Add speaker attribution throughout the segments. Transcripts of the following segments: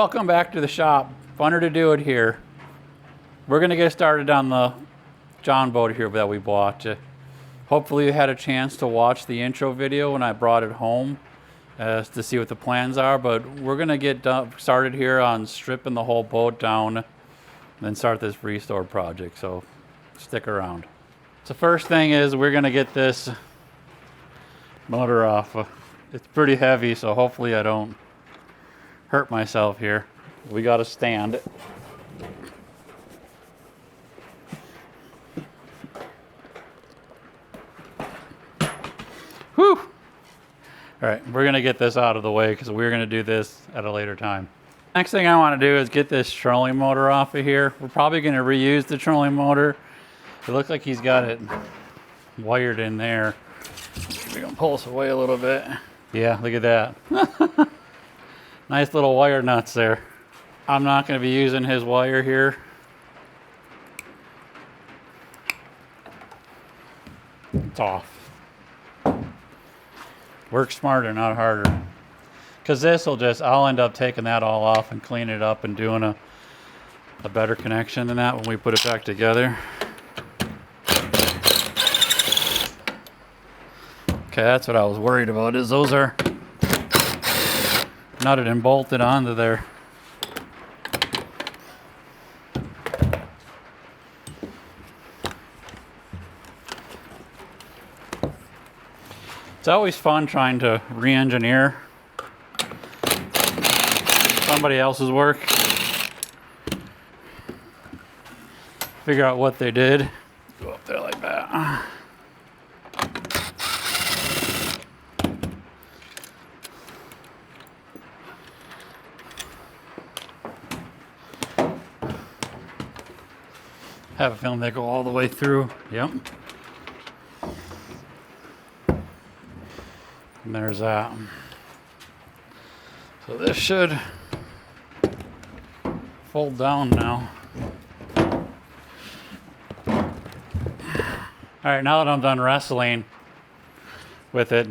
Speaker 1: Welcome back to the shop. Funner to do it here. We're gonna get started on the John boat here that we bought. Hopefully you had a chance to watch the intro video when I brought it home to see what the plans are, but we're gonna get started here on stripping the whole boat down and then start this restore project, so stick around. So first thing is we're gonna get this motor off. It's pretty heavy, so hopefully I don't hurt myself here. We gotta stand it. Whew! All right, we're gonna get this out of the way because we're gonna do this at a later time. Next thing I wanna do is get this trolling motor off of here. We're probably gonna reuse the trolling motor. It looks like he's got it wired in there. We're gonna pull this away a little bit. Yeah, look at that. Nice little wire nuts there. I'm not going to be using his wire here. It's off. Work smarter, not harder. Because this will just, I'll end up taking that all off and cleaning it up and doing a better connection than that when we put it back together. Okay, that's what I was worried about, is those are nutted and bolted onto there. It's always fun trying to re-engineer somebody else's work. Figure out what they did. Go up there like that. Have a feeling they go all the way through. Yep. And there's that. So this should fold down now. All right, now that I'm done wrestling with it,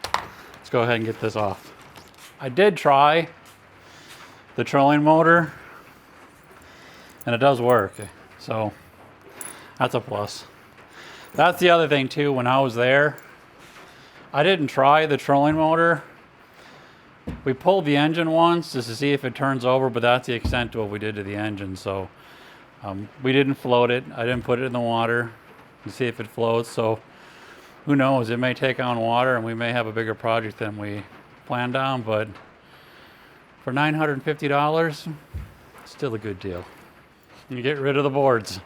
Speaker 1: let's go ahead and get this off. I did try the trolling motor, and it does work. So that's a plus. That's the other thing too, when I was there, I didn't try the trolling motor. We pulled the engine once just to see if it turns over, but that's the extent to what we did to the engine. So we didn't float it. I didn't put it in the water to see if it floats. So who knows, it may take on water and we may have a bigger project than we planned on, but for $950, still a good deal. You get rid of the boards.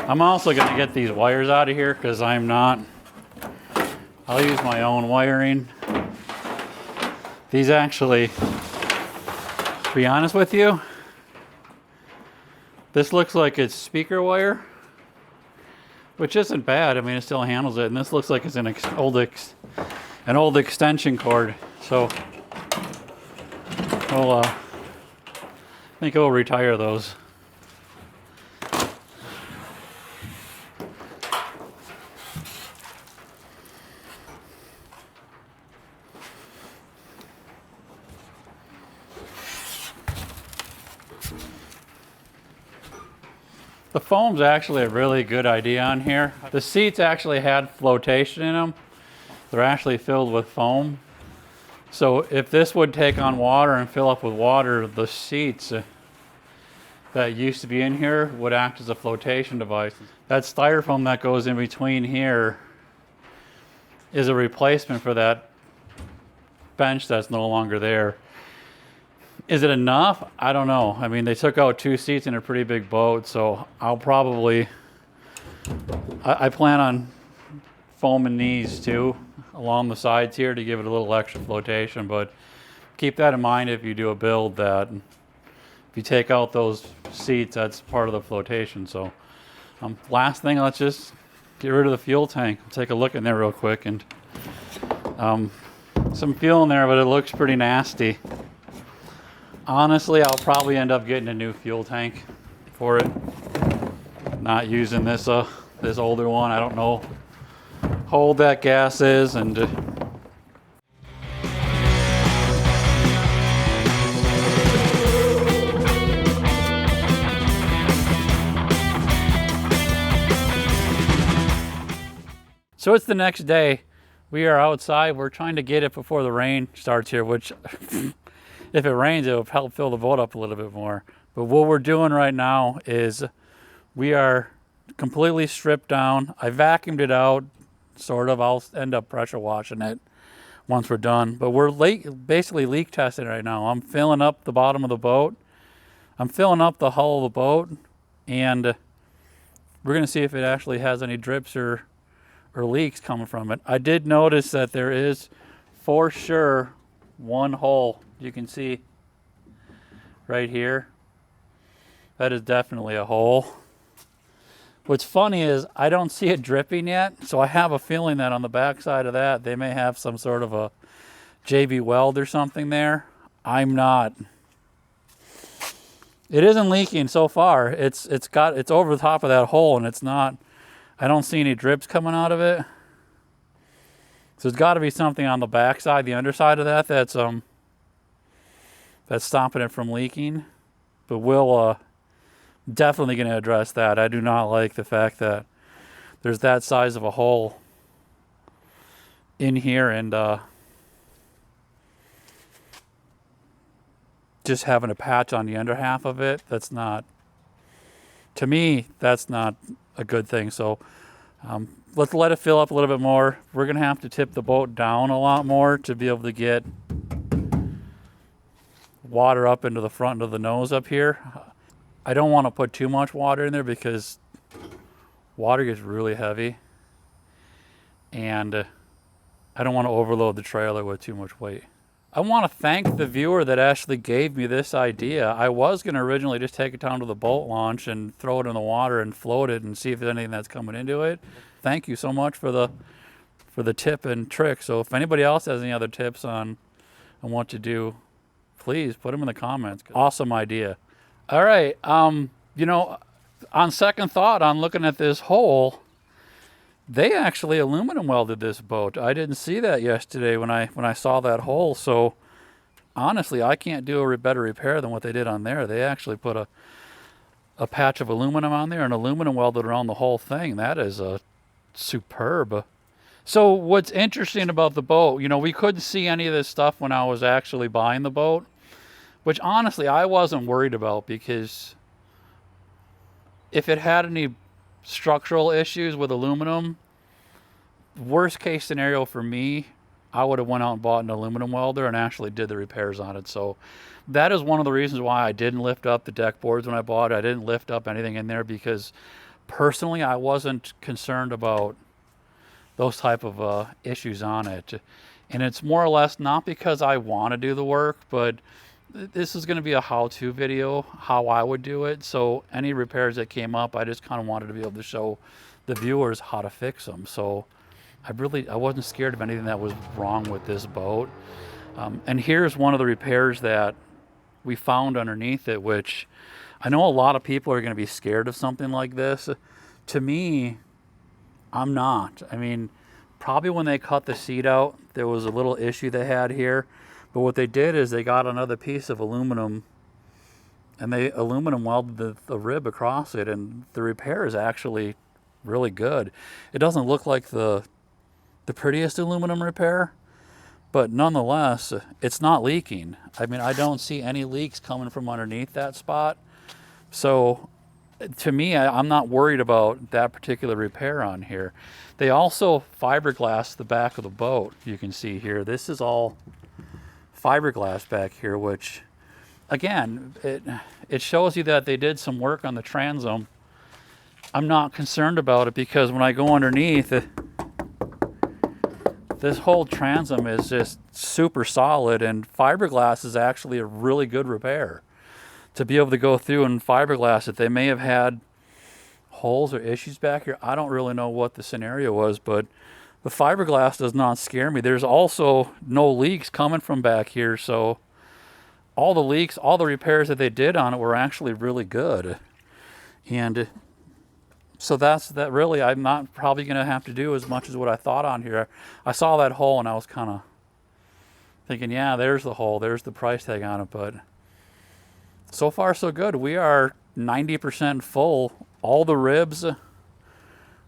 Speaker 1: I'm also going to get these wires out of here because I'll use my own wiring. These actually, to be honest with you, this looks like it's speaker wire, which isn't bad. I mean, it still handles it. And this looks like it's an old extension cord. So we'll, I think we'll retire those. The foam's actually a really good idea on here. The seats actually had flotation in them. They're actually filled with foam. So if this would take on water and fill up with water, the seats that used to be in here would act as a flotation device. That styrofoam that goes in between here is a replacement for that bench that's no longer there. Is it enough? I don't know. I mean, they took out 2 seats in a pretty big boat, so I'll probably, I plan on foaming these too along the sides here to give it a little extra flotation, but keep that in mind if you do a build, that if you take out those seats, that's part of the flotation. So last thing, let's just get rid of the fuel tank. I'll take a look in there real quick, and some fuel in there, but it looks pretty nasty. Honestly, I'll probably end up getting a new fuel tank for it. Not using this older one. I don't know hole that gas is, and so it's the next day. We are outside. We're trying to get it before the rain starts here, which if it rains, it will help fill the boat up a little bit more. But what we're doing right now is we are completely stripped down. I vacuumed it out, sort of. I'll end up pressure washing it once we're done. But we're basically leak testing right now. I'm filling up the bottom of the boat. I'm filling up the hull of the boat, and we're going to see if it actually has any drips or leaks coming from it. I did notice that there is for sure one hole. You can see right here. That is definitely a hole. What's funny is I don't see it dripping yet, so I have a feeling that on the back side of that they may have some sort of a JV weld or something there. I'm not. It isn't leaking so far. It's over the top of that hole, and it's not. I don't see any drips coming out of it. So there's got to be something on the back side, the underside of that, that's stopping it from leaking. But we'll definitely going to address that. I do not like the fact that there's that size of a hole in here, and just having a patch on the under half of it, that's not, to me, that's not a good thing. So let's let it fill up a little bit more. We're going to have to tip the boat down a lot more to be able to get water up into the front of the nose up here. I don't want to put too much water in there because water gets really heavy, and I don't want to overload the trailer with too much weight. I want to thank the viewer that actually gave me this idea. I was going to originally just take it down to the boat launch and throw it in the water and float it and see if there's anything that's coming into it. Thank you so much for the tip and trick. So if anybody else has any other tips on what to do, please put them in the comments. Awesome idea. All right. You know, on second thought, on looking at this hole, they actually aluminum welded this boat. I didn't see that yesterday when I saw that hole. So honestly, I can't do a better repair than what they did on there. They actually put a patch of aluminum on there and aluminum welded around the whole thing. That is superb. So what's interesting about the boat, you know, we couldn't see any of this stuff when I was actually buying the boat, which honestly I wasn't worried about, because if it had any structural issues with aluminum, worst case scenario for me, I would have went out and bought an aluminum welder and actually did the repairs on it. So that is one of the reasons why I didn't lift up the deck boards when I bought it. I didn't lift up anything in there because personally I wasn't concerned about those type of issues on it. And it's more or less not because I want to do the work, but this is going to be a how-to video, how I would do it. So any repairs that came up, I just kind of wanted to be able to show the viewers how to fix them. So I wasn't scared of anything that was wrong with this boat. And here's one of the repairs that we found underneath it, which I know a lot of people are going to be scared of something like this. To me, I'm not. I mean, probably when they cut the seat out, there was a little issue they had here. But what they did is they got another piece of aluminum and they aluminum welded the rib across it, and the repair is actually really good. It doesn't look like the prettiest aluminum repair, but nonetheless, it's not leaking. I mean, I don't see any leaks coming from underneath that spot. So to me, I'm not worried about that particular repair on here. They also fiberglass the back of the boat. You can see here, this is all fiberglass back here, which again, it shows you that they did some work on the transom. I'm not concerned about it because when I go underneath, this whole transom is just super solid, and fiberglass is actually a really good repair. To be able to go through and fiberglass it, they may have had holes or issues back here. I don't really know what the scenario was, but the fiberglass does not scare me. There's also no leaks coming from back here, so all the leaks, all the repairs that they did on it were actually really good. And So that's that. Really, I'm not probably going to have to do as much as what I thought on here. I saw that hole and I was kind of thinking, yeah, there's the hole, there's the price tag on it. But so far so good. We are 90% full. All the ribs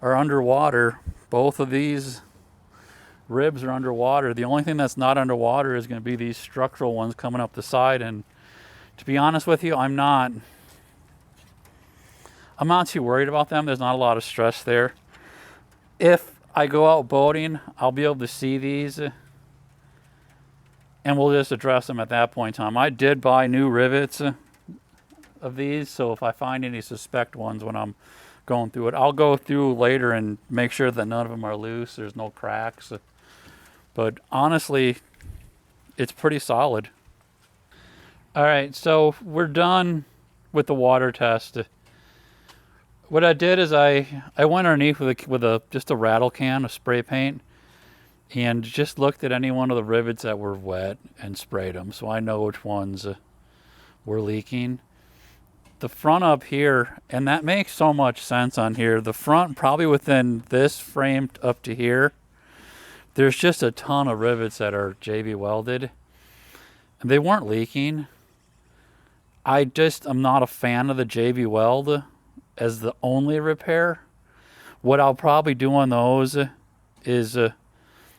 Speaker 1: are underwater. Both of these ribs are underwater. The only thing that's not underwater is going to be these structural ones coming up the side. And to be honest with you, I'm not too worried about them. There's not a lot of stress there. If I go out boating, I'll be able to see these and we'll just address them at that point in time. I did buy new rivets of these, so if I find any suspect ones when I'm going through it, I'll go through later and make sure that none of them are loose, there's no cracks. But honestly, it's pretty solid. All right, so we're done with the water test. What I did is I went underneath with just a rattle can of spray paint and just looked at any one of the rivets that were wet and sprayed them, so I know which ones were leaking. The front up here, and that makes so much sense on here, the front probably within this frame up to here, there's just a ton of rivets that are JB welded and they weren't leaking. I'm not a fan of the JB weld as the only repair. What I'll probably do on those is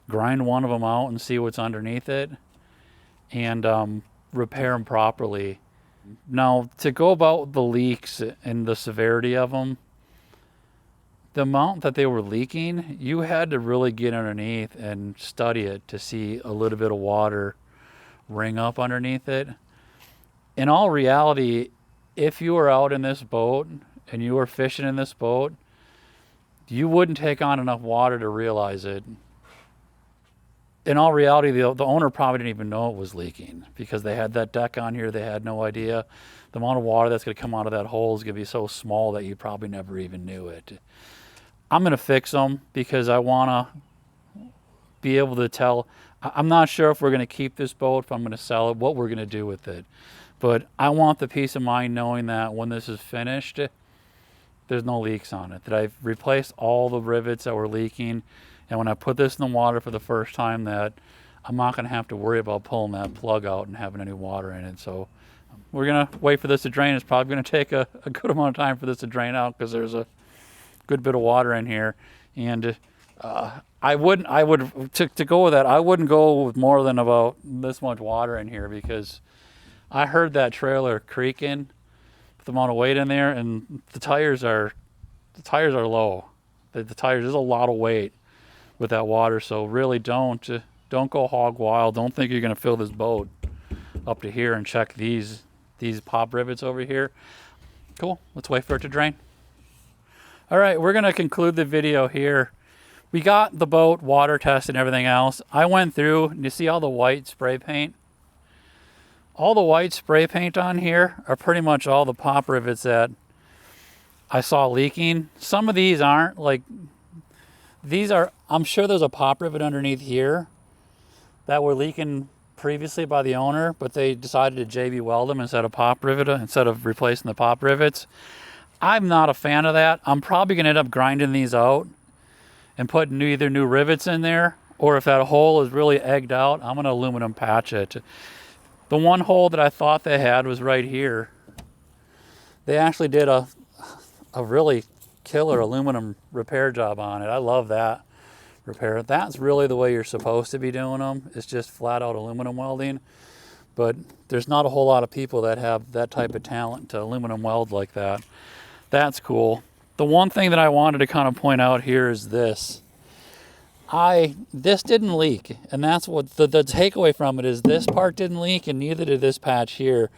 Speaker 1: grind one of them out and see what's underneath it and repair them properly. Now, to go about the leaks and the severity of them, the amount that they were leaking, you had to really get underneath and study it to see a little bit of water ring up underneath it. In all reality, if you were out in this boat and you were fishing in this boat, you wouldn't take on enough water to realize it. In all reality, the owner probably didn't even know it was leaking because they had that deck on here. They had no idea. The amount of water that's going to come out of that hole is going to be so small that you probably never even knew it. I'm going to fix them because I want to be able to tell. I'm not sure if we're going to keep this boat, if I'm going to sell it, what we're going to do with it. But I want the peace of mind knowing that when this is finished, there's no leaks on it. That I've replaced all the rivets that were leaking. And when I put this in the water for the first time, that I'm not going to have to worry about pulling that plug out and having any water in it. So we're going to wait for this to drain. It's probably going to take a good amount of time for this to drain out because there's a good bit of water in here. And to go with that, I wouldn't go with more than about this much water in here because I heard that trailer creaking with the amount of weight in there, and the tires are low. The tires, there's a lot of weight with that water, so really don't go hog wild. Don't think you're going to fill this boat up to here and check these pop rivets over here. Cool, let's wait for it to drain. All right, we're going to conclude the video here. We got the boat water test and everything else. I went through, and you see all the white spray paint? All the white spray paint on here are pretty much all the pop rivets that I saw leaking. Some of these aren't, like these are, I'm sure there's a pop rivet underneath here that were leaking previously by the owner, but they decided to JB weld them instead of replacing the pop rivets. I'm not a fan of that. I'm probably going to end up grinding these out and putting either new rivets in there, or if that hole is really egged out, I'm going to aluminum patch it. The one hole that I thought they had was right here. They actually did a really killer aluminum repair job on it. I love that repair. That's really the way you're supposed to be doing them. It's just flat out aluminum welding. But there's not a whole lot of people that have that type of talent to aluminum weld like that. That's cool. The one thing that I wanted to kind of point out here is this. This didn't leak, and that's what the takeaway from it is. This part didn't leak, and neither did this patch here.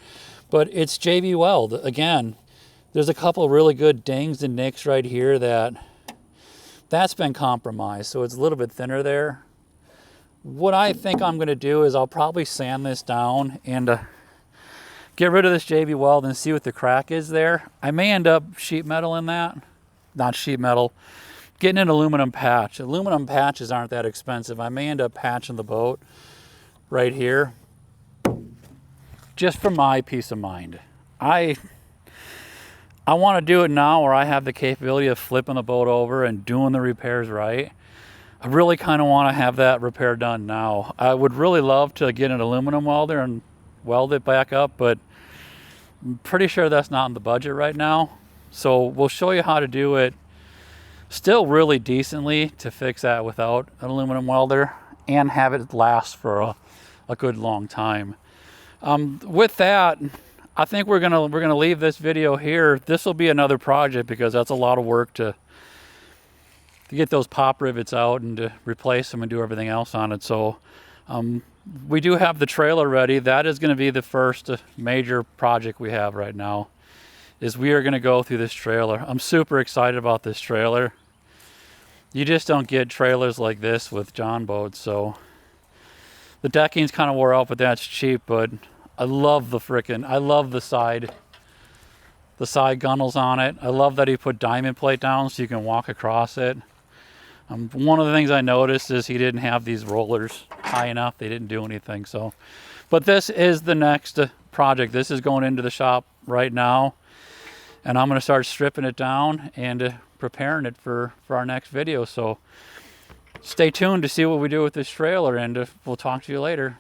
Speaker 1: But it's JB Weld. Again, there's a couple really good dings and nicks right here that's been compromised, so it's a little bit thinner there. What I think I'm going to do is I'll probably sand this down and get rid of this JB Weld and see what the crack is there. I may end up sheet metal in that. Not sheet metal. Getting an aluminum patch. Aluminum patches aren't that expensive. I may end up patching the boat right here just for my peace of mind. I want to do it now where I have the capability of flipping the boat over and doing the repairs right. I really kind of want to have that repair done now. I would really love to get an aluminum welder and weld it back up, but I'm pretty sure that's not in the budget right now. So we'll show you how to do it still really decently to fix that without an aluminum welder and have it last for a good long time. With that, I think we're gonna leave this video here. This will be another project because that's a lot of work to get those pop rivets out and to replace them and do everything else on it. So we do have the trailer ready. That is going to be the first major project we have right now, is we are going to go through this trailer. I'm super excited about this trailer. You just don't get trailers like this with John boats. So the decking's kind of wore out, but that's cheap. But I love the side gunnels on it. I love that he put diamond plate down so you can walk across it. One of the things I noticed is he didn't have these rollers high enough. They didn't do anything. So, but this is the next project. This is going into the shop right now, and I'm going to start stripping it down and preparing it for our next video. So stay tuned to see what we do with this trailer, and we'll talk to you later.